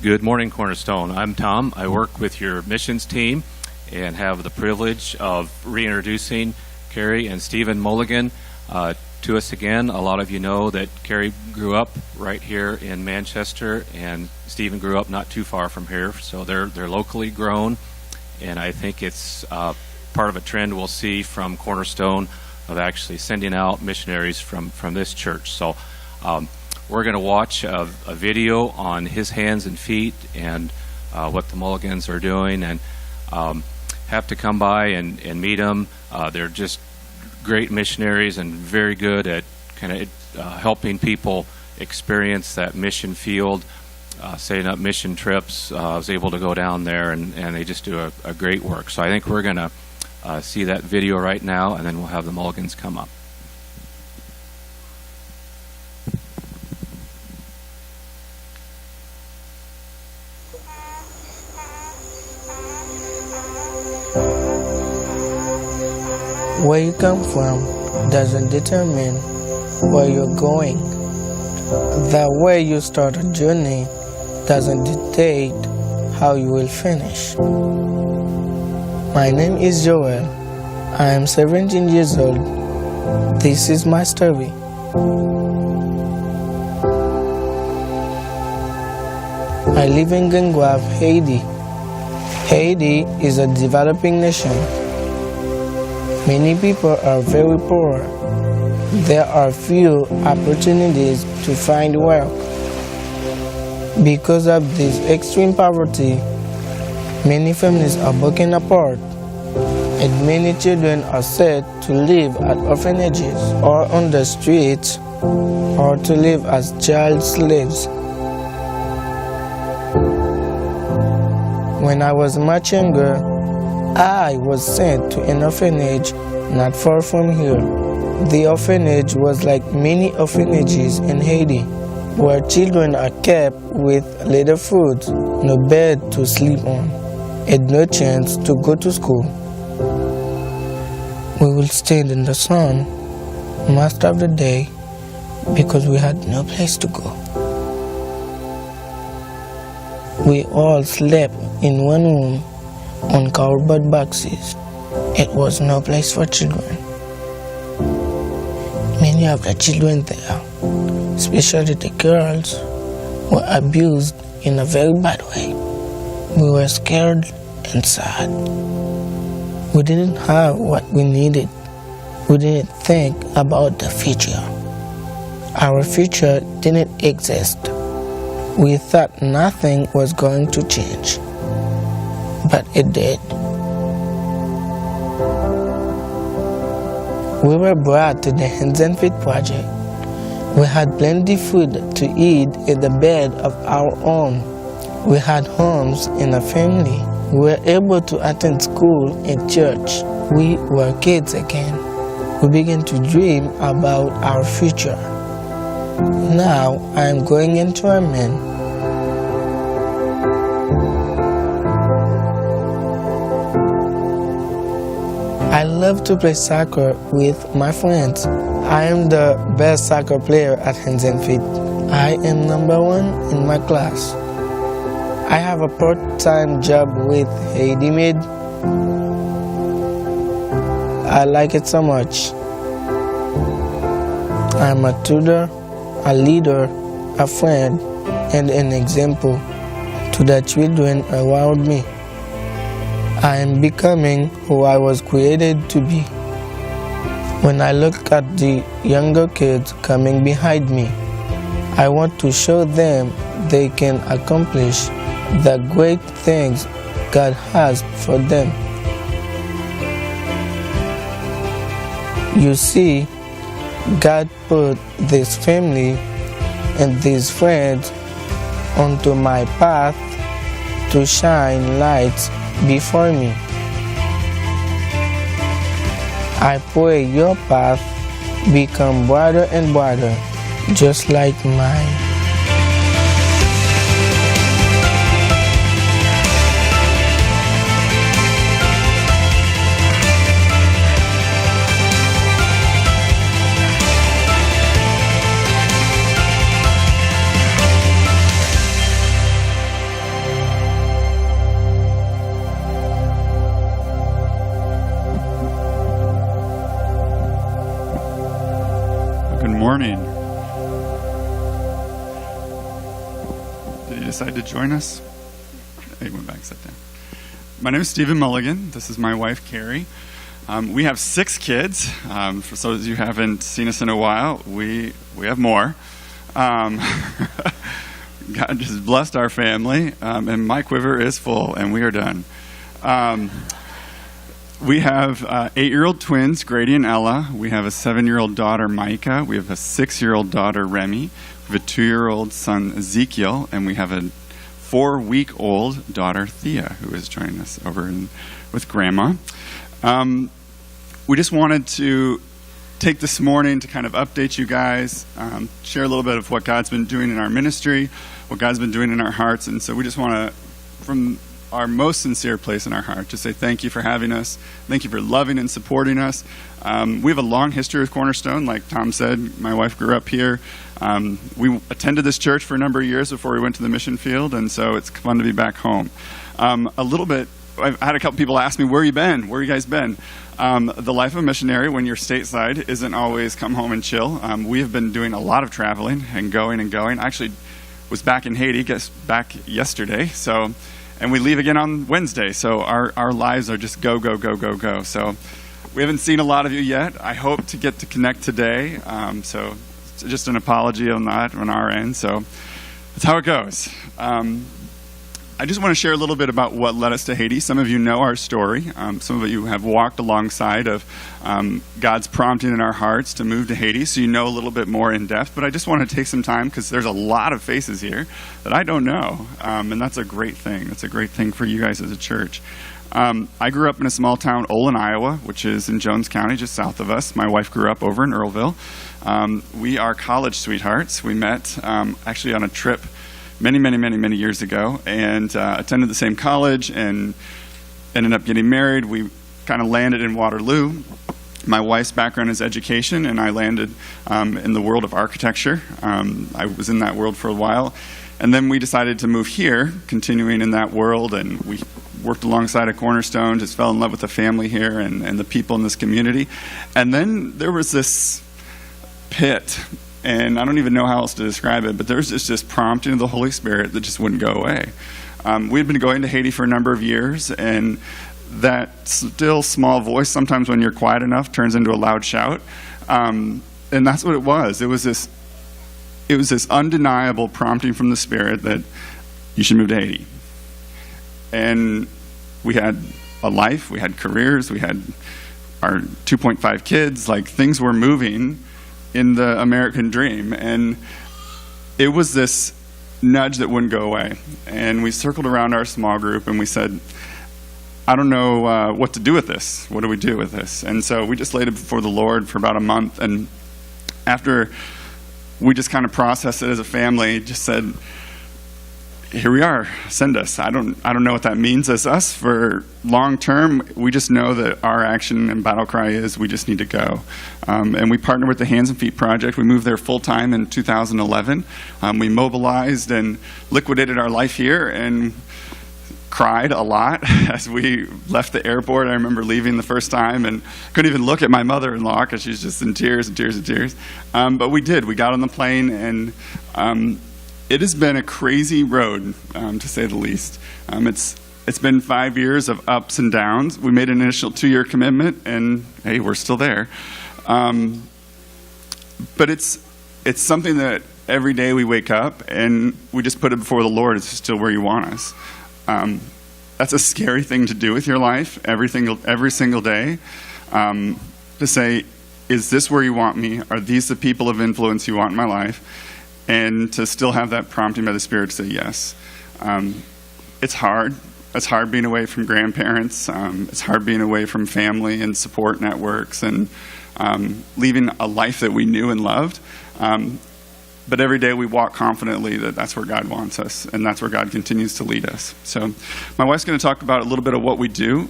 Good morning, Cornerstone. I'm Tom. I work with your missions team and have the privilege of reintroducing Carrie and Stephen Mulligan to us again. A lot of you know that Carrie grew up right here in Manchester, and Stephen grew up not too far from here, so they're locally grown, and I think it's part of a trend we'll see from Cornerstone of actually sending out missionaries from this church. So we're going to watch a video on his hands and feet and what the Mulligans are doing, and have to come by and meet them. They're just great missionaries and very good at kind of helping people experience that mission field, setting up mission trips. I was able to go down there, and they just do a great work. So I think we're going to see that video right now, and then we'll have the Mulligans come up. Where you come from doesn't determine where you're going. The way you start a journey doesn't dictate how you will finish. My name is Joel. I am 17 years old. This is my story. I live in Gangwave, Haiti. Haiti is a developing nation. Many people are very poor. There are few opportunities to find wealth. Because of this extreme poverty, many families are broken apart, and many children are said to live at orphanages or on the streets, or to live as child slaves. When I was much younger, I was sent to an orphanage not far from here. The orphanage was like many orphanages in Haiti, where children are kept with little food, no bed to sleep on, and no chance to go to school. We would stand in the sun most of the day because we had no place to go. We all slept in one room on cardboard boxes. It was no place for children. Many of the children there, especially the girls, were abused in a very bad way. We were scared and sad. We didn't have what we needed. We didn't think about the future. Our future didn't exist. We thought nothing was going to change. But it did. We were brought to the Hands and Feet project. We had plenty of food to eat in the bed of our own. We had homes and a family. We were able to attend school and church. We were kids again. We began to dream about our future. Now I am going into a man. I love to play soccer with my friends. I am the best soccer player at Hands and Feet. I am #1 in my class. I have a part-time job with Haiti Med. I like it so much. I'm a tutor, a leader, a friend, and an example to the children around me. I am becoming who I was created to be. When I look at the younger kids coming behind me, I want to show them they can accomplish the great things God has for them. You see, God put this family and these friends onto my path to shine lights before me. I pray your path become brighter and brighter, just like mine. Good morning. Did you decide to join us? He went back, sat down. My name is Stephen Mulligan. This is my wife, Carrie. We have 6 kids. For those of you who haven't seen us in a while, we have more. God just blessed our family, and my quiver is full, and we are done. We have 8-year-old twins, Grady and Ella. We have a 7-year-old daughter, Micah. We have a 6-year-old daughter, Remy. We have a 2-year-old son, Ezekiel, and we have a 4-week-old daughter, Thea, who is joining us over with Grandma. We just wanted to take this morning to kind of update you guys, share a little bit of what God's been doing in our ministry, what God's been doing in our hearts. And so we just want to, from our most sincere place in our heart, to say thank you for having us. Thank you for loving and supporting us. We have a long history with Cornerstone. Like Tom said, my wife grew up here. We attended this church for a number of years before we went to the mission field, and so it's fun to be back home. A little bit, I've had a couple people ask me, where you been? Where you guys been? The life of a missionary when you're stateside isn't always come home and chill. We have been doing a lot of traveling and going and going. I actually was back in Haiti, back yesterday, and we leave again on Wednesday. So our lives are just go, go, go, go, go. So we haven't seen a lot of you yet. I hope to get to connect today. So it's just an apology on that on our end. So that's how it goes. I just want to share a little bit about what led us to Haiti. Some of you know our story. Some of you have walked alongside of God's prompting in our hearts to move to Haiti, so you know a little bit more in depth. But I just want to take some time because there's a lot of faces here that I don't know, and that's a great thing. That's a great thing for you guys as a church. I grew up in a small town, Olin, Iowa, which is in Jones County, just south of us. My wife grew up over in Earlville. We are college sweethearts. We met actually on a trip many years ago, and attended the same college and ended up getting married. We kind of landed in Waterloo. My wife's background is education, and I landed in the world of architecture. I was in that world for a while, and then we decided to move here, continuing in that world, and we worked alongside a Cornerstone, just fell in love with the family here and the people in this community. And then there was this pit, and I don't even know how else to describe it, but there was just prompting of the Holy Spirit that just wouldn't go away. We'd been going to Haiti for a number of years, and that still small voice, sometimes when you're quiet enough, turns into a loud shout. And that's what it was. It was this undeniable prompting from the Spirit that you should move to Haiti. And we had a life, we had careers, we had our 2.5 kids, like things were moving in the American dream, and it was this nudge that wouldn't go away. And we circled around our small group and we said, I don't know what to do with this. What do we do with this? And so we just laid it before the Lord for about a month, and after we just kind of processed it as a family, just said, here we are, send us. I don't know what that means as us for long term. We just know that our action and battle cry is we just need to go. And we partnered with the Hands and Feet Project. We moved there full time in 2011. We mobilized and liquidated our life here and cried a lot as we left the airport. I remember leaving the first time and couldn't even look at my mother-in-law because she's just in tears and tears and tears. But we did. We got on the plane, and it has been a crazy road, to say the least. It's been 5 years of ups and downs. We made an initial 2-year commitment, and hey, we're still there. But it's something that every day we wake up and we just put it before the Lord. It's still where you want us. That's a scary thing to do with your life every single day. To say, is this where you want me? Are these the people of influence you want in my life? And to still have that prompting by the Spirit to say yes. It's hard. It's hard being away from grandparents. It's hard being away from family and support networks and leaving a life that we knew and loved. But every day we walk confidently that that's where God wants us, and that's where God continues to lead us. So my wife's going to talk about a little bit of what we do,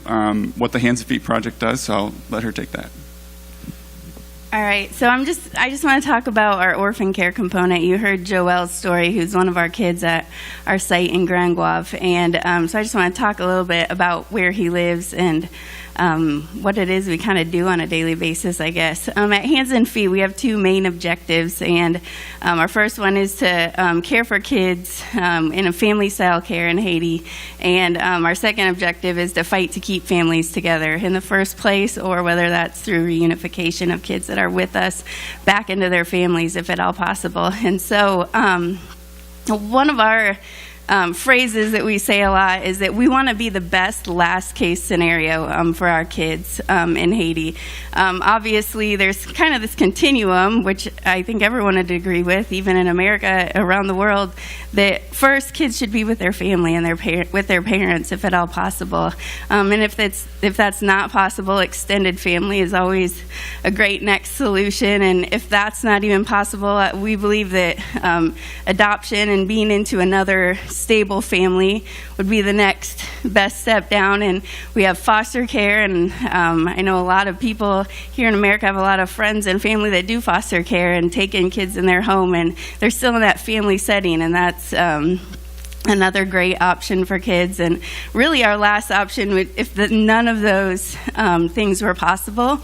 what the Hands and Feet Project does, so I'll let her take that. All right, so I just want to talk about our orphan care component. You heard Joelle's story, who's one of our kids at our site in Grand Guave, and so I just want to talk a little bit about where he lives and what it is we kind of do on a daily basis, I guess. At Hands and Feet, we have two main objectives, and our first one is to care for kids in a family-style care in Haiti, and our second objective is to fight to keep families together in the first place, or whether that's through reunification of kids that are with us back into their families, if at all possible. And so one of our phrases that we say a lot is that we want to be the best last case scenario for our kids in Haiti. Obviously, there's kind of this continuum, which I think everyone would agree with, even in America, around the world, that first kids should be with their family and with their parents, if at all possible. And if that's not possible, extended family is always a great next solution. And if that's not even possible, we believe that adoption and being into another stable family would be the next best step down. And we have foster care, and I know a lot of people here in America have a lot of friends and family that do foster care and take in kids in their home, and they're still in that family setting, and that's another great option for kids. And really our last option would, if none of those things were possible,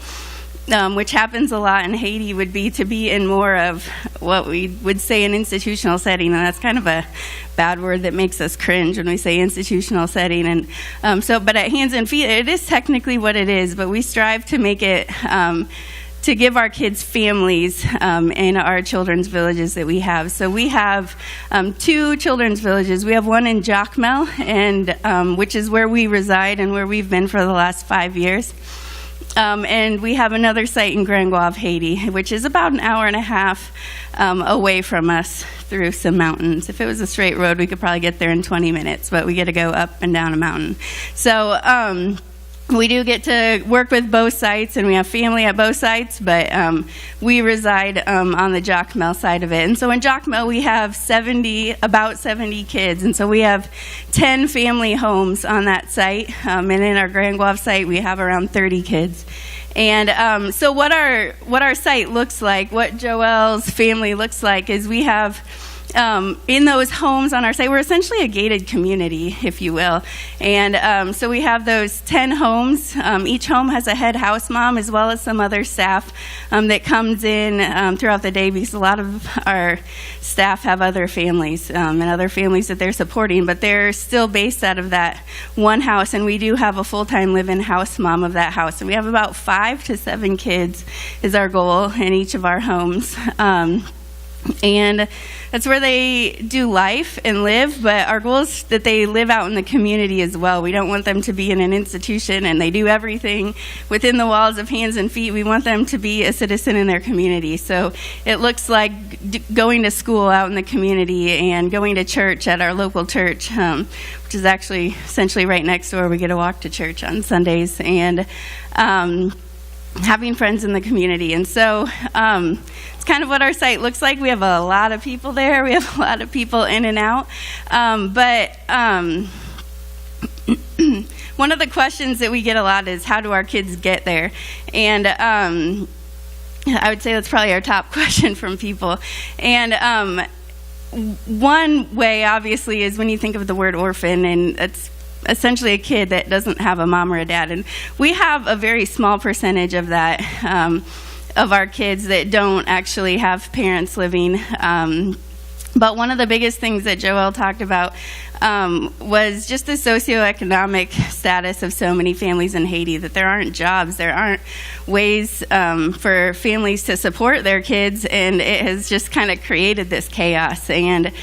which happens a lot in Haiti, would be to be in more of what we would say an institutional setting, and that's kind of a bad word that makes us cringe when we say institutional setting. And but at Hands and Feet, it is technically what it is, but we strive to make it to give our kids families in our children's villages that we have. So we have two children's villages. We have one in Jacmel, and which is where we reside and where we've been for the last 5 years. And we have another site in Grand Goave, Haiti, which is about an hour and a half away from us through some mountains. If it was a straight road, we could probably get there in 20 minutes, but we get to go up and down a mountain. So we do get to work with both sites, and we have family at both sites, but we reside on the Jacmel side of it. And so in Jacmel, we have about 70 kids, and so we have 10 family homes on that site, and in our Grand Goave site, we have around 30 kids. And so what our site looks like, what Joelle's family looks like, is we have in those homes on our site, we're essentially a gated community, if you will. And so we have those 10 homes. Each home has a head house mom as well as some other staff that comes in throughout the day, because a lot of our staff have other families and other families that they're supporting, but they're still based out of that one house. And we do have a full-time live-in house mom of that house. And we have about 5 to 7 kids is our goal in each of our homes. And that's where they do life and live, but our goal is that they live out in the community as well. We don't want them to be in an institution and they do everything within the walls of Hands and Feet. We want them to be a citizen in their community. So it looks like going to school out in the community and going to church at our local church, which is actually essentially right next door. We get to walk to church on Sundays, and having friends in the community. And so it's kind of what our site looks like. We have a lot of people there. We have a lot of people in and out. But one of the questions that we get a lot is, how do our kids get there? And I would say that's probably our top question from people. And one way, obviously, is when you think of the word orphan, and it's essentially a kid that doesn't have a mom or a dad. And we have a very small percentage of that, of our kids that don't actually have parents living. But one of the biggest things that Joelle talked about was just the socioeconomic status of so many families in Haiti, that there aren't jobs, there aren't ways for families to support their kids, and it has just kind of created this chaos. And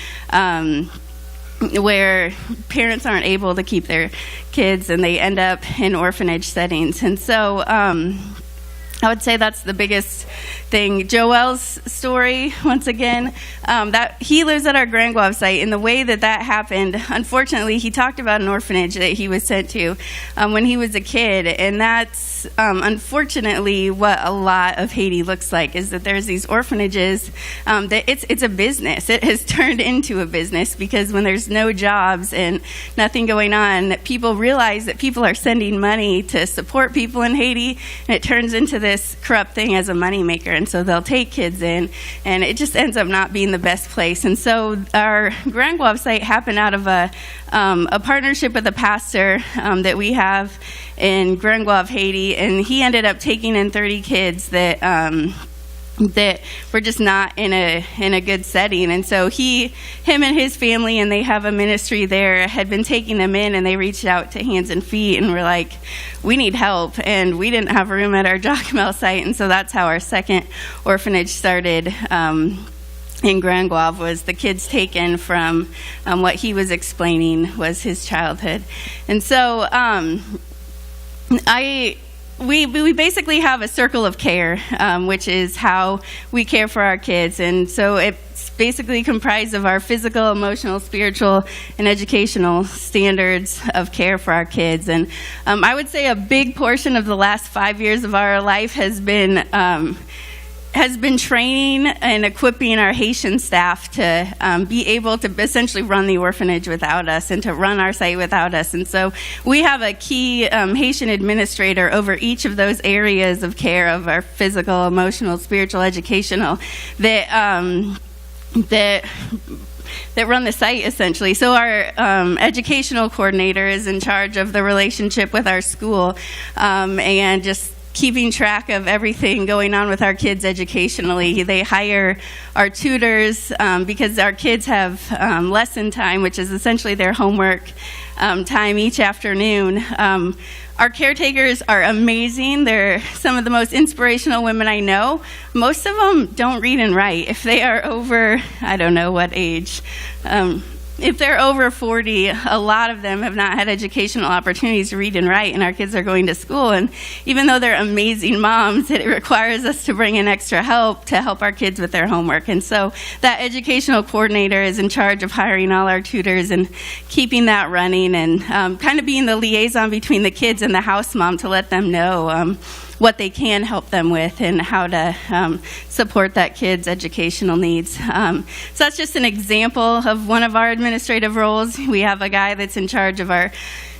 where parents aren't able to keep their kids and they end up in orphanage settings. And so I would say that's the biggest thing. Joelle's story, once again, that he lives at our Grand Goave site, and the way that happened, unfortunately, he talked about an orphanage that he was sent to when he was a kid, and that's unfortunately what a lot of Haiti looks like, is that there's these orphanages, that it's a business. It has turned into a business, because when there's no jobs and nothing going on, people realize that people are sending money to support people in Haiti, and it turns into this this corrupt thing as a moneymaker, and so they'll take kids in, and it just ends up not being the best place. And so our Grand Guave site happened out of a partnership with a pastor that we have in Grand Guave, Haiti, and he ended up taking in 30 kids that were just not in a good setting. And so him and his family, and they have a ministry there, had been taking them in, and they reached out to Hands and Feet and were like, we need help. And we didn't have room at our Jacmel site, and so that's how our second orphanage started in Grand Guave, was the kids taken from what he was explaining was his childhood. And so we basically have a circle of care, which is how we care for our kids. And so it's basically comprised of our physical, emotional, spiritual, and educational standards of care for our kids. And I would say a big portion of the last 5 years of our life has been training and equipping our Haitian staff to be able to essentially run the orphanage without us and to run our site without us. And so we have a key Haitian administrator over each of those areas of care of our physical, emotional, spiritual, educational that run the site, essentially. So our educational coordinator is in charge of the relationship with our school and just keeping track of everything going on with our kids educationally. They hire our tutors because our kids have lesson time, which is essentially their homework time each afternoon. Our caretakers are amazing. They're some of the most inspirational women I know. Most of them don't read and write. If they are over, I don't know what age, if they're over 40, a lot of them have not had educational opportunities to read and write, and our kids are going to school. And even though they're amazing moms, it requires us to bring in extra help to help our kids with their homework. And so that educational coordinator is in charge of hiring all our tutors and keeping that running and kind of being the liaison between the kids and the house mom to let them know what they can help them with and how to support that kid's educational needs. So that's just an example of one of our administrative roles. We have a guy that's in charge of our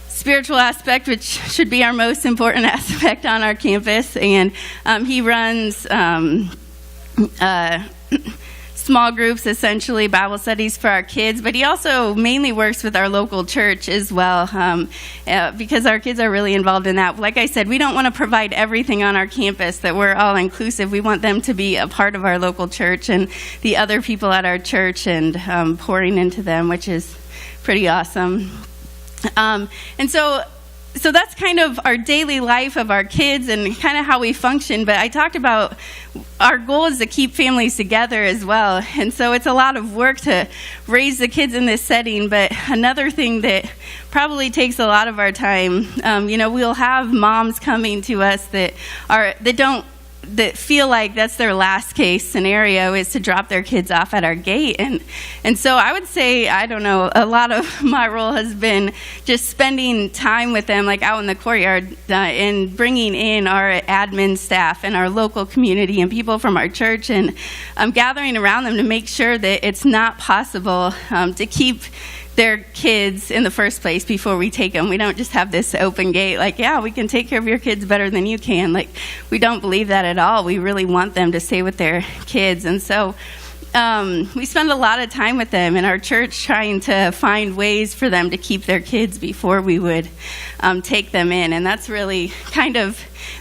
spiritual aspect, which should be our most important aspect on our campus, and he runs small groups, essentially Bible studies for our kids, but he also mainly works with our local church as well because our kids are really involved in that. Like I said, we don't want to provide everything on our campus, that we're all inclusive. We want them to be a part of our local church and the other people at our church and pouring into them, which is pretty awesome. And so that's kind of our daily life of our kids and kind of how we function. But I talked about our goal is to keep families together as well. And so it's a lot of work to raise the kids in this setting. But another thing that probably takes a lot of our time, we'll have moms coming to us that feel like that's their last case scenario is to drop their kids off at our gate. And so I would say, I don't know, a lot of my role has been just spending time with them, like out in the courtyard, and bringing in our admin staff and our local community and people from our church and gathering around them to make sure that it's not possible to keep their kids in the first place before we take them. We don't just have this open gate like, yeah, we can take care of your kids better than you can. Like, we don't believe that at all. We really want them to stay with their kids. And so we spend a lot of time with them in our church trying to find ways for them to keep their kids before we would take them in. And that's really kind of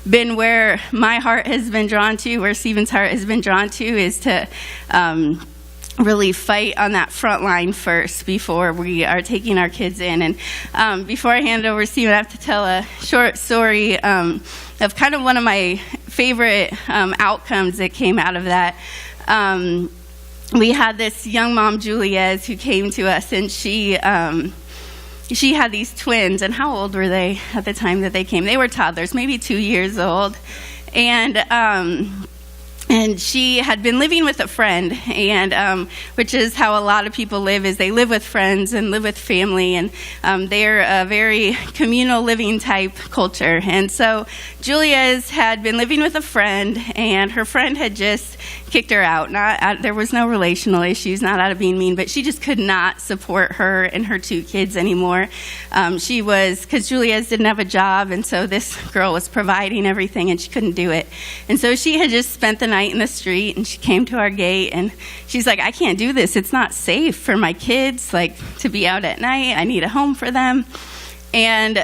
been where my heart has been drawn to, where Stephen's heart has been drawn to, is to really fight on that front line first before we are taking our kids in. And before I hand it over to Stephen, I have to tell a short story of kind of one of my favorite outcomes that came out of that. We had this young mom, Juliez, who came to us, and she had these twins. And how old were they at the time that they came? They were toddlers, maybe 2 years old. And she had been living with a friend, and which is how a lot of people live, is they live with friends and live with family, and they're a very communal living type culture. And so Julia's had been living with a friend, and her friend had just kicked her out. There was no relational issues, not out of being mean, but she just could not support her and her 2 kids anymore. Because Julia's didn't have a job, and so this girl was providing everything, and she couldn't do it. And so she had just spent the night in the street, and she came to our gate, and she's like, I can't do this. It's not safe for my kids, like, to be out at night. I need a home for them. And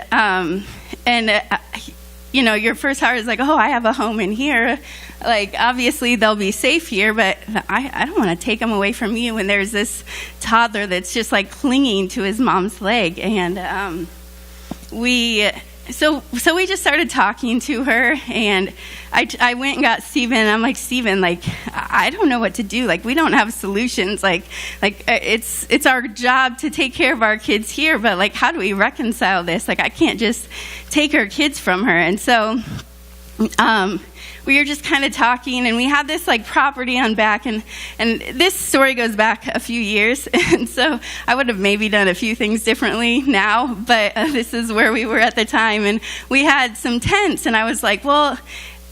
your first heart is like, oh, I have a home in here. Like, obviously they'll be safe here, but I don't want to take them away from you. And there's this toddler that's just like clinging to his mom's leg. And So we just started talking to her, and I went and got Stephen, and I'm like, Stephen, like, I don't know what to do. Like, we don't have solutions. Like it's our job to take care of our kids here, but like, how do we reconcile this? Like, I can't just take her kids from her. And so we were just kind of talking, and we had this like property on back, and this story goes back a few years, and so I would have maybe done a few things differently now, but this is where we were at the time, and we had some tents, and I was like, well,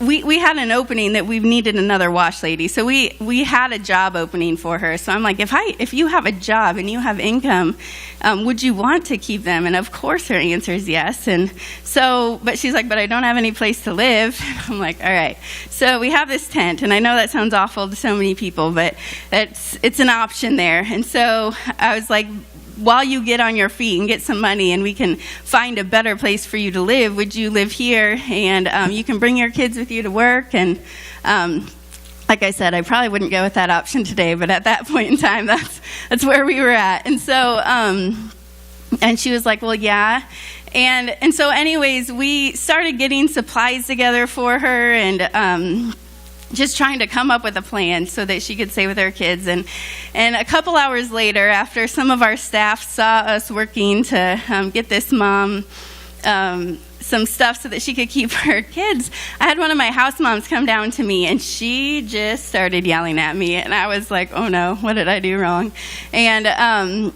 we had an opening that we needed another wash lady, so we had a job opening for her. So I'm like, if you have a job and you have income, would you want to keep them? And of course her answer is yes. And so, but she's like, but I don't have any place to live. I'm like, all right. So we have this tent, and I know that sounds awful to so many people, but it's an option there. And so I was like, while you get on your feet and get some money and we can find a better place for you to live, would you live here? And you can bring your kids with you to work. And like I said, I probably wouldn't go with that option today, but at that point in time, that's where we were at. And so, and she was like, well, yeah. And so anyways, we started getting supplies together for her, and just trying to come up with a plan so that she could stay with her kids. And a couple hours later, after some of our staff saw us working to get this mom some stuff so that she could keep her kids, I had one of my house moms come down to me, and she just started yelling at me. And I was like, oh no, what did I do wrong? And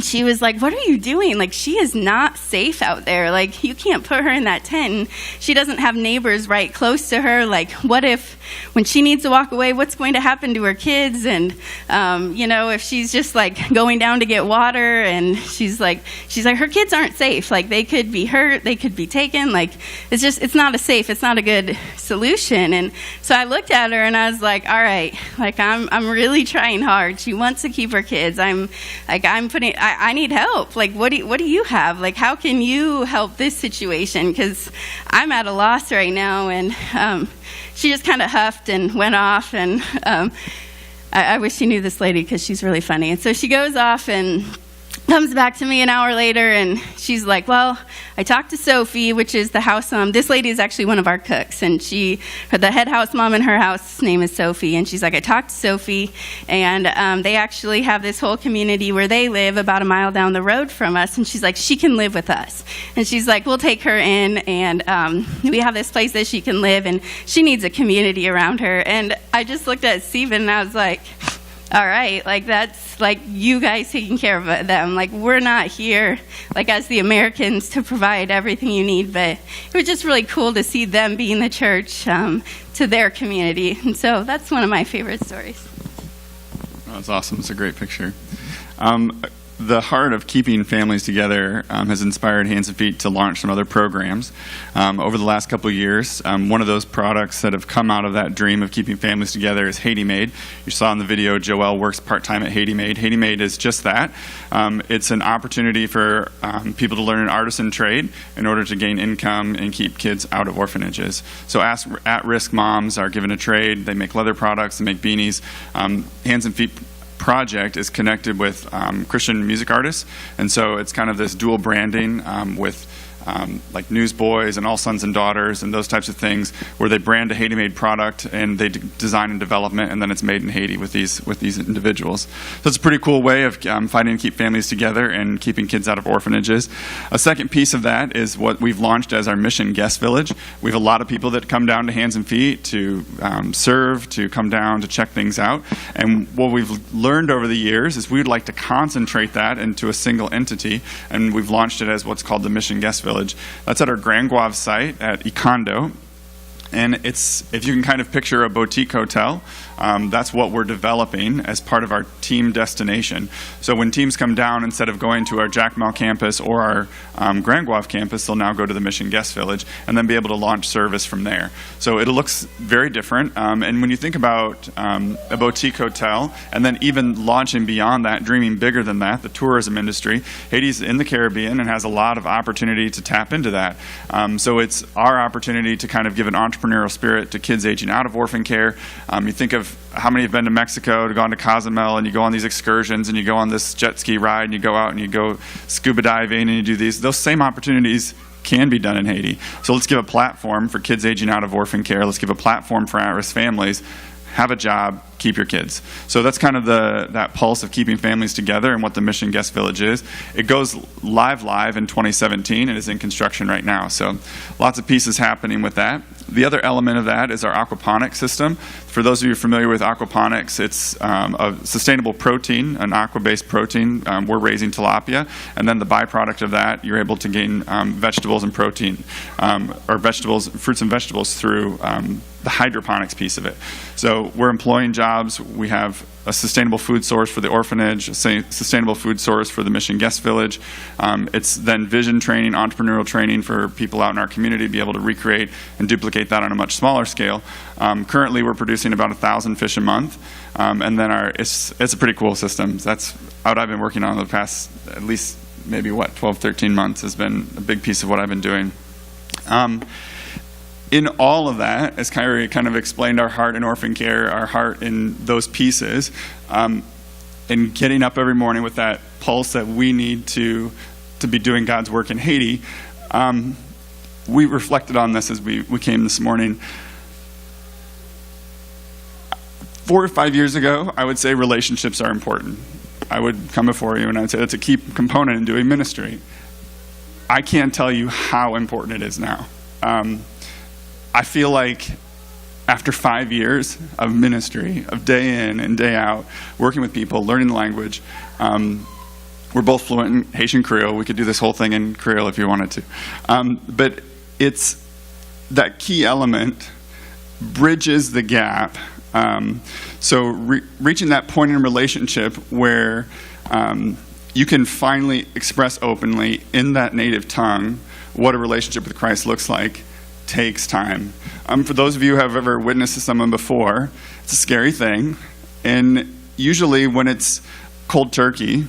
she was like, what are you doing? Like, she is not safe out there. Like, you can't put her in that tent. And she doesn't have neighbors right close to her. Like, what if when she needs to walk away, what's going to happen to her kids? And, if she's just like going down to get water, and she's like, her kids aren't safe. Like, they could be hurt. They could be taken. Like, it's not it's not a good solution. And so I looked at her and I was like, all right, like, I'm really trying hard. She wants to keep her kids. I need help. Like, what do you have? Like, how can you help this situation? Because I'm at a loss right now. And she just kind of huffed and went off. And I wish you knew this lady, because she's really funny. And so she goes off and comes back to me an hour later, and she's like, well, I talked to Sophie, which is the house mom. This lady is actually one of our cooks, and the head house mom in her house name is Sophie. And she's like, I talked to Sophie, and they actually have this whole community where they live about a mile down the road from us. And she's like, she can live with us. And she's like, we'll take her in, and we have this place that she can live, and she needs a community around her. And I just looked at Stephen, and I was like, all right, like, that's like you guys taking care of them. Like, we're not here, like, as the Americans to provide everything you need, but it was just really cool to see them being the church to their community. And so that's one of my favorite stories. That's awesome. It's a great picture. The heart of keeping families together has inspired Hands and Feet to launch some other programs. Over the last couple of years, one of those products that have come out of that dream of keeping families together is Haiti Made. You saw in the video, Joelle works part-time at Haiti Made. Haiti Made is just that. It's an opportunity for people to learn an artisan trade in order to gain income and keep kids out of orphanages. So at-risk moms are given a trade. They make leather products, they make beanies. Hands and Feet project is connected with Christian music artists, and so it's kind of this dual branding with like Newsboys and All Sons and Daughters and those types of things, where they brand a Haiti-made product and they design and development, and then it's made in Haiti with these individuals. So it's a pretty cool way of fighting to keep families together and keeping kids out of orphanages. A second piece of that is what we've launched as our Mission Guest Village. We have a lot of people that come down to Hands and Feet to serve, to come down to check things out. And what we've learned over the years is we'd like to concentrate that into a single entity, and we've launched it as what's called the Mission Guest Village. That's at our Grand Guave site at Econdo. And it's, if you can kind of picture a boutique hotel, That's what we're developing as part of our team destination. So when teams come down, instead of going to our Jacmel campus or our Grand Guave campus, they'll now go to the Mission Guest Village and then be able to launch service from there. So it looks very different. And when you think about a boutique hotel, and then even launching beyond that, dreaming bigger than that, the tourism industry, Haiti's in the Caribbean and has a lot of opportunity to tap into that. So it's our opportunity to kind of give an entrepreneurial spirit to kids aging out of orphan care. You think of how many have been to Mexico, gone to Cozumel, and you go on these excursions, and you go on this jet ski ride, and you go out and you go scuba diving, and you do these. Those same opportunities can be done in Haiti. So let's give a platform for kids aging out of orphan care. Let's give a platform for at-risk families. Have a job, keep your kids. So that's kind of that pulse of keeping families together and what the Mission Guest Village is. It goes live in 2017 and is in construction right now. So lots of pieces happening with that. The other element of that is our aquaponics system. For those of you familiar with aquaponics, it's a sustainable protein, an aqua-based protein. We're raising tilapia, and then the byproduct of that, you're able to gain vegetables and protein, or vegetables, fruits and vegetables through the hydroponics piece of it. So we're employing jobs. We have a sustainable food source for the orphanage, a sustainable food source for the Mission Guest Village. It's then vision training, entrepreneurial training for people out in our community to be able to recreate and duplicate that on a much smaller scale. Currently, we're producing about 1,000 fish a month, and then it's a pretty cool system. That's what I've been working on the past at least maybe 12, 13 months has been a big piece of what I've been doing. In all of that, as Kyrie kind of explained, our heart in orphan care, our heart in those pieces, and getting up every morning with that pulse that we need to be doing God's work in Haiti, we reflected on this as we came this morning. 4 or 5 years ago, I would say relationships are important. I would come before you and I would say that's a key component in doing ministry. I can't tell you how important it is now. I feel like after 5 years of ministry, of day in and day out, working with people, learning the language, we're both fluent in Haitian Creole. We could do this whole thing in Creole if you wanted to. But it's that key element bridges the gap. So reaching that point in a relationship where you can finally express openly in that native tongue what a relationship with Christ looks like takes time. For those of you who have ever witnessed to someone before, it's a scary thing. And usually when it's cold turkey,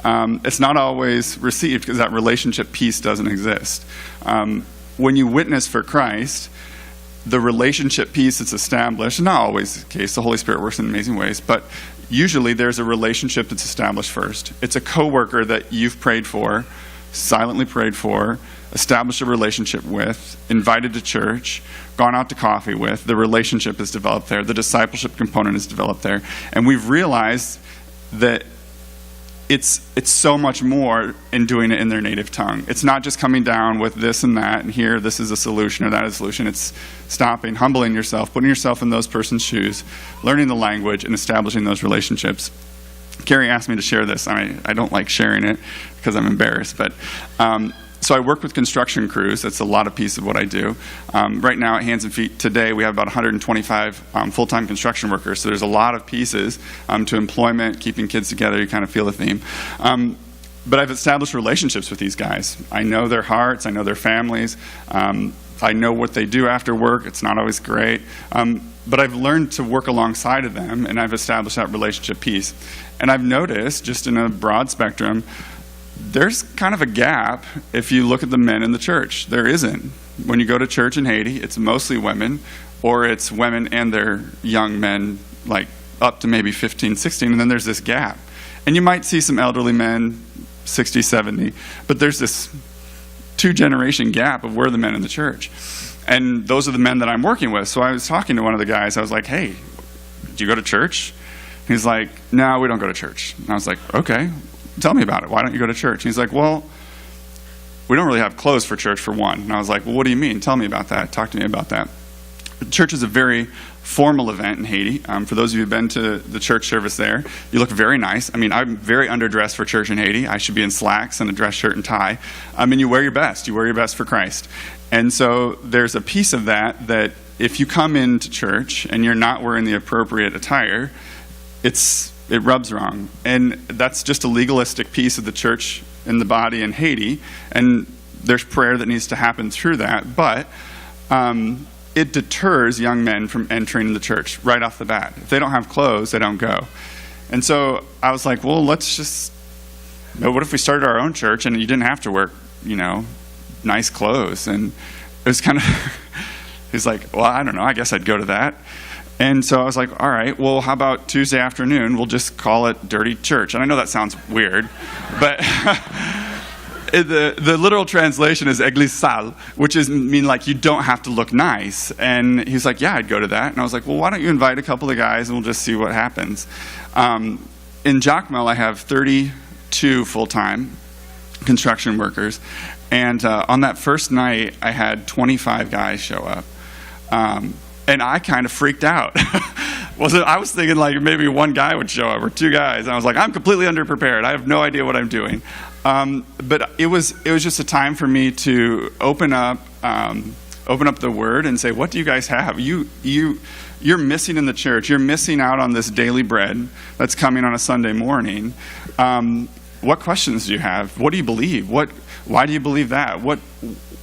it's not always received because that relationship piece doesn't exist. When you witness for Christ, the relationship piece that's established, not always the case, the Holy Spirit works in amazing ways, but usually there's a relationship that's established first. It's a coworker that you've prayed for, silently prayed for, established a relationship with, invited to church, gone out to coffee with. The relationship is developed there. The discipleship component is developed there. And we've realized that it's so much more in doing it in their native tongue. It's not just coming down with this and that, and here, this is a solution or that is a solution. It's stopping, humbling yourself, putting yourself in those person's shoes, learning the language, and establishing those relationships. Carrie asked me to share this. I don't like sharing it because I'm embarrassed, but so I work with construction crews. That's a lot of piece of what I do. Right now at Hands and Feet today, we have about 125 full-time construction workers. So there's a lot of pieces to employment, keeping kids together. You kind of feel the theme. But I've established relationships with these guys. I know their hearts. I know their families. I know what they do after work. It's not always great. But I've learned to work alongside of them, and I've established that relationship piece. And I've noticed, just in a broad spectrum, there's kind of a gap if you look at the men in the church. There isn't. When you go to church in Haiti, it's mostly women, or it's women and their young men, like up to maybe 15, 16, and then there's this gap. And you might see some elderly men, 60, 70, but there's this 2-generation gap of where the men in the church. And those are the men that I'm working with. So I was talking to one of the guys. I was like, hey, do you go to church? He's like, no, we don't go to church. And I was like, okay. Tell me about it. Why don't you go to church? He's like, well, we don't really have clothes for church, for one. And I was like, well, what do you mean? Tell me about that. Talk to me about that. Church is a very formal event in Haiti. For those of you who've been to the church service there, you look very nice. I mean, I'm very underdressed for church in Haiti. I should be in slacks and a dress shirt and tie. I mean, you wear your best. You wear your best for Christ. And so there's a piece of that if you come into church and you're not wearing the appropriate attire, it rubs wrong. And that's just a legalistic piece of the church and the body in Haiti. And there's prayer that needs to happen through that. But it deters young men from entering the church right off the bat. If they don't have clothes, they don't go. And so I was like, well, what if we started our own church and you didn't have to wear, nice clothes? And it was kind of, he's like, well, I don't know, I guess I'd go to that. And so I was like, all right, well, how about Tuesday afternoon? We'll just call it Dirty Church. And I know that sounds weird, but the literal translation is église sale, which mean like you don't have to look nice. And he's like, yeah, I'd go to that. And I was like, well, why don't you invite a couple of guys and we'll just see what happens. In Jacmel, I have 32 full-time construction workers. And on that first night, I had 25 guys show up. And I kind of freaked out. I was thinking like maybe one guy would show up or two guys. And I was like, I'm completely underprepared. I have no idea what I'm doing. But it was just a time for me to open up the Word and say, what do you guys have? You're missing in the church. You're missing out on this daily bread that's coming on a Sunday morning. What questions do you have? What do you believe? Why do you believe that?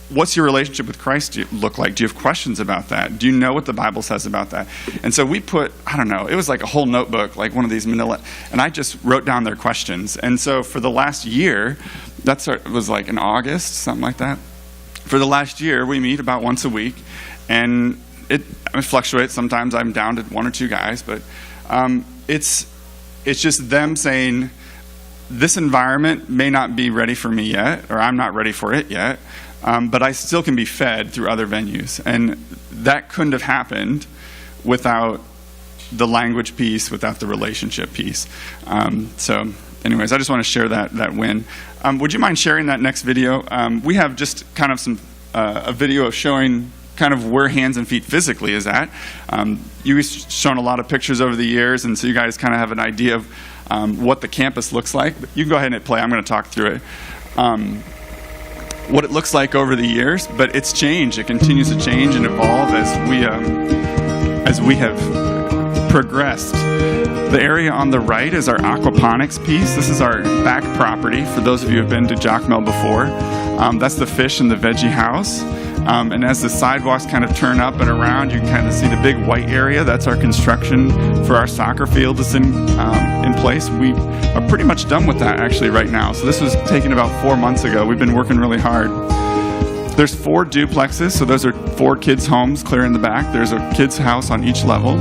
What's your relationship with Christ look like? Do you have questions about that? Do you know what the Bible says about that? And so we put, it was like a whole notebook, like one of these manila, and I just wrote down their questions. And so for the last year, it was like in August, something like that. For the last year, we meet about once a week, and it fluctuates. Sometimes I'm down to one or two guys, but it's just them saying, this environment may not be ready for me yet, or I'm not ready for it yet, but I still can be fed through other venues. And that couldn't have happened without the language piece, without the relationship piece. So anyways, I just want to share that win. Would you mind sharing that next video? We have just kind of a video of showing kind of where Hands and Feet physically is at. You've shown a lot of pictures over the years, and so you guys kind of have an idea of what the campus looks like. But you can go ahead and hit play. I'm going to talk through it. What it looks like over the years, but it's changed. It continues to change and evolve as we have progressed. The area on the right is our aquaponics piece. This is our back property. For those of you who have been to Jacmel before, that's the fish and the veggie house. And as the sidewalks kind of turn up and around, you can kind of see the big white area. That's our construction for our soccer field that's in place. We are pretty much done with that actually right now. So this was taken about 4 months ago. We've been working really hard. There's 4 duplexes, so those are 4 kids' homes clear in the back. There's a kids' house on each level.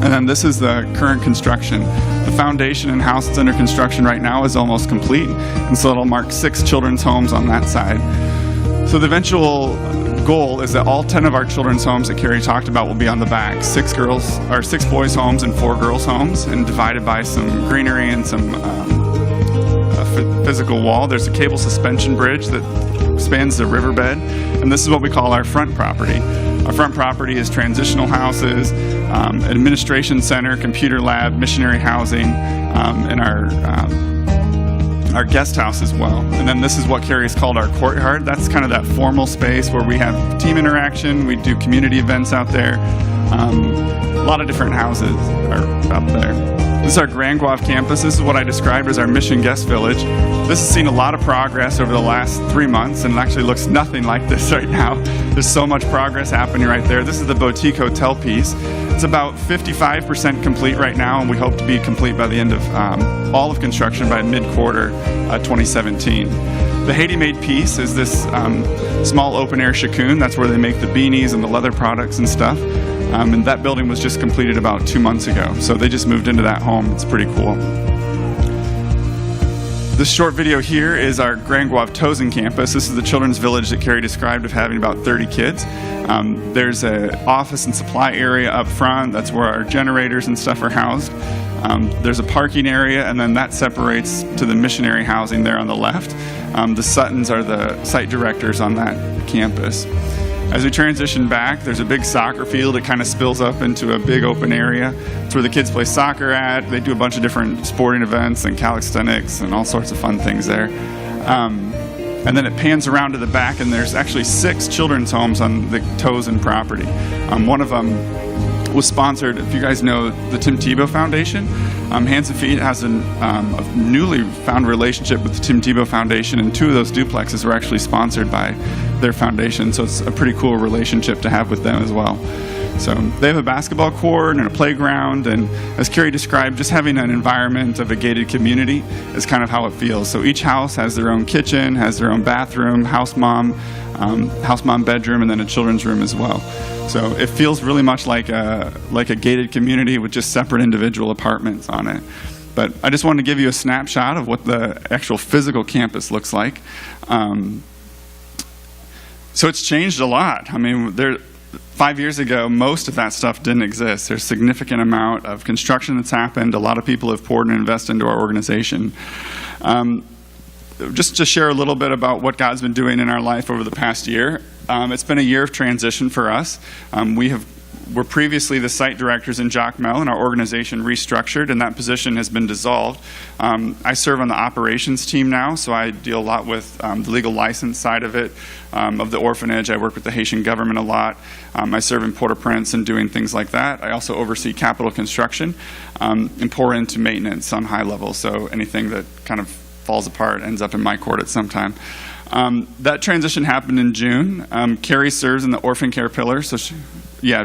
And then this is the current construction. The foundation and house that's under construction right now is almost complete. And so it'll mark 6 children's homes on that side. So the eventual goal is that all 10 of our children's homes that Carrie talked about will be on the back. 6 boys' homes and 4 girls' homes, and divided by some greenery and some physical wall. There's a cable suspension bridge that spans the riverbed, and this is what we call our front property. Our front property is transitional houses, administration center, computer lab, missionary housing, and our guest house as well. And then this is what Carrie's called our courtyard. That's kind of that formal space where we have team interaction. We do community events out there. A lot of different houses are up there. This is our Grand Guave campus. This is what I described as our mission guest village. This has seen a lot of progress over the last 3 months, and it actually looks nothing like this right now. There's so much progress happening right there. This is the boutique hotel piece. It's about 55% complete right now, and we hope to be complete by the end of all of construction by mid-quarter 2017. The Haiti-made piece is this small open-air shakoon. That's where they make the beanies and the leather products and stuff. And that building was just completed about 2 months ago. So they just moved into that home. It's pretty cool. This short video here is our Grand Guave Tozen campus. This is the children's village that Carrie described of having about 30 kids. There's an office and supply area up front. That's where our generators and stuff are housed. There's a parking area, and then that separates to the missionary housing there on the left. The Suttons are the site directors on that campus. As we transition back, there's a big soccer field. It kind of spills up into a big open area. It's where the kids play soccer at. They do a bunch of different sporting events and calisthenics and all sorts of fun things there. And then it pans around to the back, and there's actually 6 children's homes on the Tozen property. One of them was sponsored, if you guys know the Tim Tebow Foundation. Hands and Feet has a newly found relationship with the Tim Tebow Foundation, and 2 of those duplexes were actually sponsored by their foundation, so it's a pretty cool relationship to have with them as well. So they have a basketball court and a playground, and as Carrie described, just having an environment of a gated community is kind of how it feels. So each house has their own kitchen, has their own bathroom, house mom bedroom, and then a children's room as well. So it feels really much like a gated community with just separate individual apartments on it. But I just wanted to give you a snapshot of what the actual physical campus looks like. So it's changed a lot. I mean, 5 years ago, most of that stuff didn't exist. There's a significant amount of construction that's happened. A lot of people have poured and invested into our organization. Just to share a little bit about what God's been doing in our life over the past year. It's been a year of transition for us. We're previously the site directors in Jacmel, and our organization restructured, and that position has been dissolved. I serve on the operations team now, so I deal a lot with the legal license side of it, of the orphanage. I work with the Haitian government a lot. I serve in Port-au-Prince and doing things like that. I also oversee capital construction and pour into maintenance on high level, so anything that kind of falls apart ends up in my court at some time. That transition happened in June. Carrie serves in the orphan care pillar,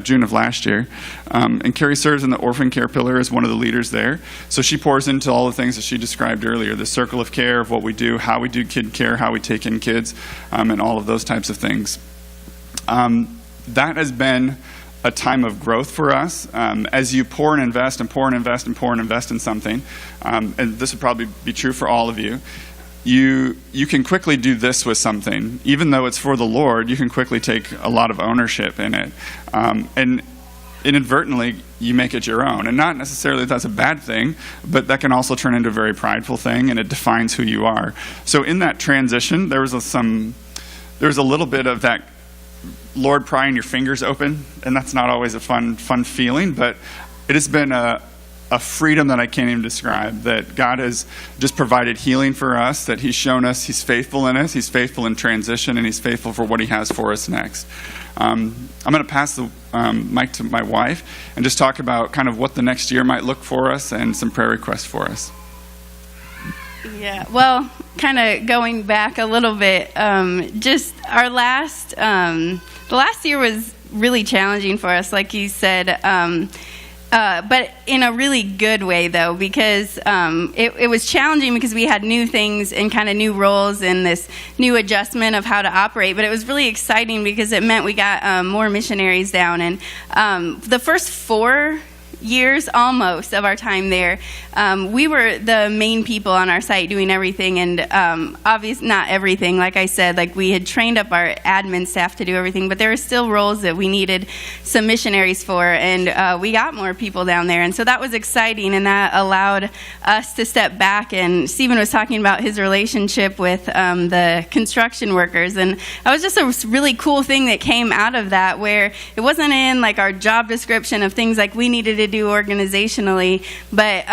June of last year. And Carrie serves in the orphan care pillar as one of the leaders there. So she pours into all the things that she described earlier, the circle of care of what we do, how we do kid care, how we take in kids, and all of those types of things. That has been a time of growth for us. As you pour and invest and pour and invest and pour and invest in something, and this would probably be true for all of you, you can quickly do this with something. Even though it's for the Lord, you can quickly take a lot of ownership in it. And inadvertently, you make it your own. And not necessarily that's a bad thing, but that can also turn into a very prideful thing, and it defines who you are. So in that transition, there was a little bit of that Lord prying your fingers open, and that's not always a fun feeling, but it has been a freedom that I can't even describe, that God has just provided healing for us, that He's shown us He's faithful in us, He's faithful in transition, and He's faithful for what He has for us next. I'm going to pass the mic to my wife and just talk about kind of what the next year might look for us and some prayer requests for us. Yeah, well, kind of going back a little bit, just our the last year was really challenging for us, like you said, but in a really good way, though, because it was challenging because we had new things and kind of new roles and this new adjustment of how to operate. But it was really exciting because it meant we got more missionaries down. And the first 4 years almost of our time there, we were the main people on our site doing everything, and obviously not everything, like I said, like we had trained up our admin staff to do everything, but there were still roles that we needed some missionaries for, and we got more people down there, and so that was exciting, and that allowed us to step back. And Stephen was talking about his relationship with the construction workers, and that was just a really cool thing that came out of that, where it wasn't in like our job description of things like we needed to do organizationally, but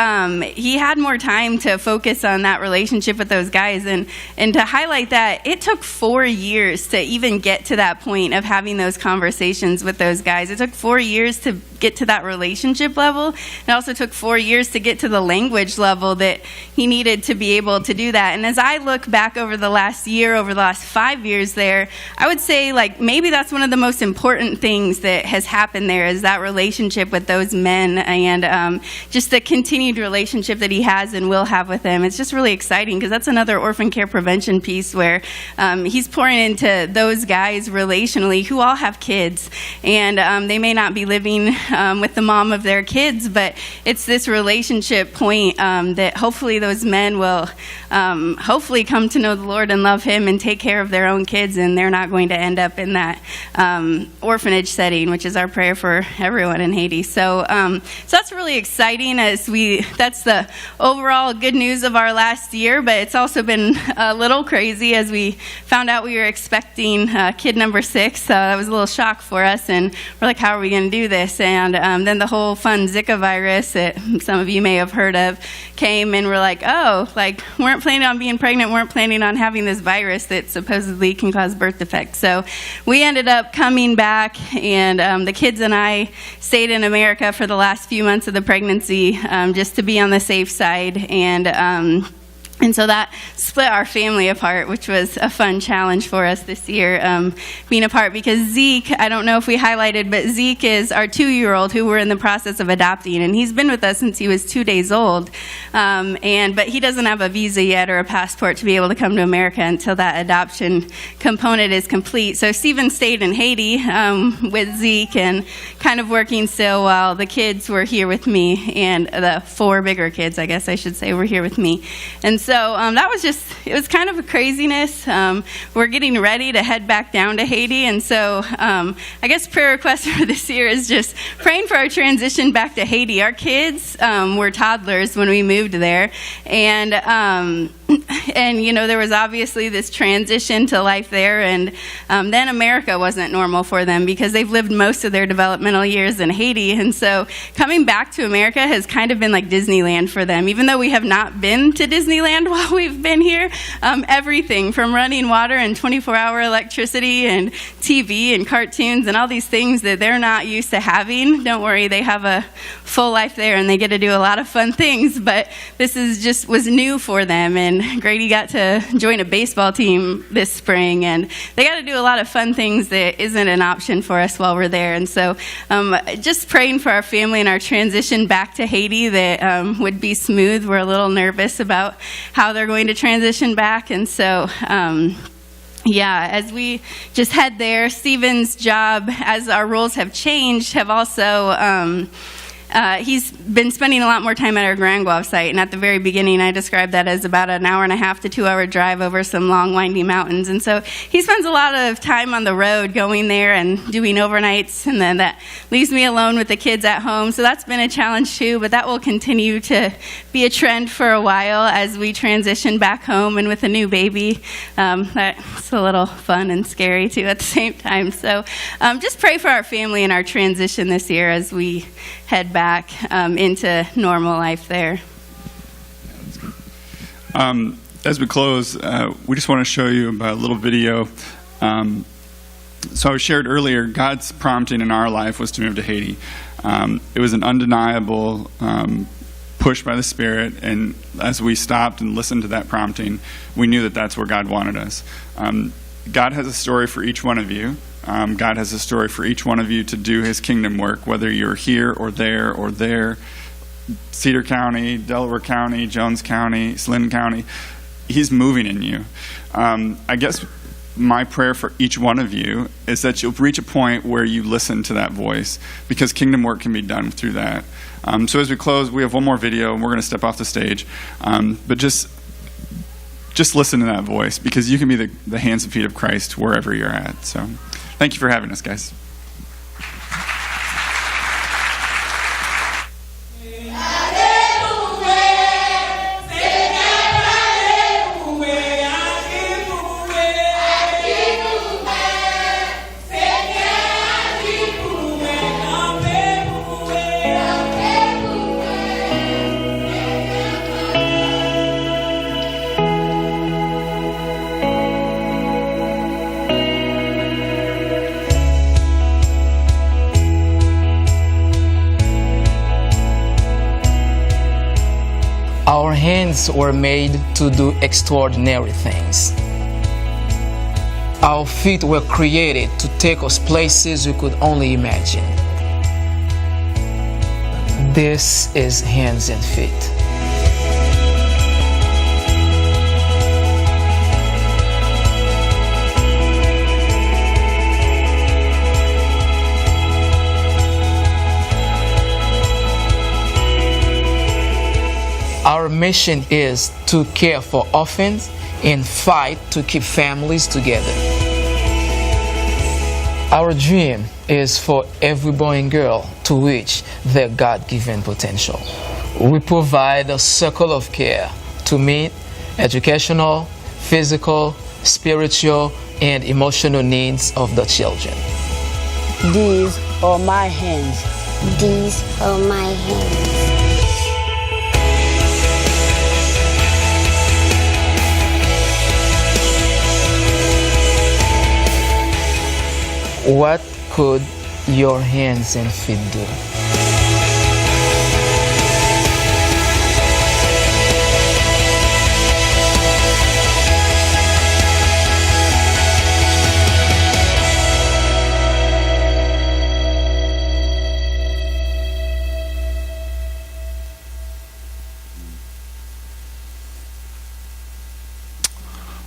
he had more time to focus on that relationship with those guys, and to highlight that it took 4 years to even get to that point of having those conversations with those guys. It took 4 years to get to that relationship level. It also took 4 years to get to the language level that he needed to be able to do that. And as I look back over the last year, over the last 5 years there, I would say like maybe that's one of the most important things that has happened there, is that relationship with those men, and just the continued relationship that he has and will have with them. It's just really exciting because that's another orphan care prevention piece where he's pouring into those guys relationally who all have kids, and they may not be living with the mom of their kids, but it's this relationship point that hopefully those men will hopefully come to know the Lord and love Him and take care of their own kids, and they're not going to end up in that orphanage setting, which is our prayer for everyone in Haiti. So So that's really exciting that's the overall good news of our last year, but it's also been a little crazy as we found out we were expecting kid number 6. So that was a little shock for us, and we're like, how are we going to do this? And then the whole fun Zika virus that some of you may have heard of came, and we're like, oh, like, weren't planning on being pregnant, weren't planning on having this virus that supposedly can cause birth defects. So we ended up coming back, and the kids and I stayed in America for the last few months of the pregnancy, just to be on the safe side, and so that split our family apart, which was a fun challenge for us this year, being apart, because Zeke, I don't know if we highlighted, but Zeke is our 2-year-old who we're in the process of adopting, and he's been with us since he was 2 days old, but he doesn't have a visa yet or a passport to be able to come to America until that adoption component is complete. So Stephen stayed in Haiti with Zeke and kind of working still while the kids were here with me, and the 4 bigger kids, I guess I should say, were here with me. And so that was it was kind of a craziness. We're getting ready to head back down to Haiti, and so I guess prayer request for this year is just praying for our transition back to Haiti. Our kids were toddlers when we moved there, and there was obviously this transition to life there, and then America wasn't normal for them because they've lived most of their developmental years in Haiti, and so coming back to America has kind of been like Disneyland for them. Even though we have not been to Disneyland while we've been here, everything from running water and 24-hour electricity and TV and cartoons and all these things that they're not used to having. Don't worry, they have a full life there and they get to do a lot of fun things, but this was new for them. And Grady got to join a baseball team this spring, and they got to do a lot of fun things that isn't an option for us while we're there. And so just praying for our family and our transition back to Haiti that would be smooth. We're a little nervous about how they're going to transition back, and so as we just head there, Stephen's job, as our roles have changed, have also he's been spending a lot more time at our Grand Guave site, and at the very beginning I described that as about an 1.5 to 2 hour drive over some long winding mountains, and so he spends a lot of time on the road going there and doing overnights, and then that leaves me alone with the kids at home. So that's been a challenge too, but that will continue to be a trend for a while as we transition back home, and with a new baby, that's a little fun and scary too at the same time. So just pray for our family and our transition this year as we head back into normal life there. As we close, we just want to show you about a little video. So I shared earlier, God's prompting in our life was to move to Haiti. It was an undeniable push by the Spirit, and as we stopped and listened to that prompting, we knew that that's where God wanted us. God has a story for each one of you. God has a story for each one of you to do His kingdom work, whether you're here or there, Cedar County, Delaware County, Jones County, Slynn County. He's moving in you. I guess my prayer for each one of you is that you'll reach a point where you listen to that voice, because kingdom work can be done through that. So as we close, we have one more video, and we're going to step off the stage. But just listen to that voice, because you can be the hands and feet of Christ wherever you're at. So thank you for having us, guys. Our hands were made to do extraordinary things. Our feet were created to take us places we could only imagine. This is hands and feet. Our mission is to care for orphans and fight to keep families together. Our dream is for every boy and girl to reach their God-given potential. We provide a circle of care to meet educational, physical, spiritual, and emotional needs of the children. These are my hands. These are my hands. What could your hands and feet do?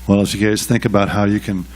Well, as you guys think about how you can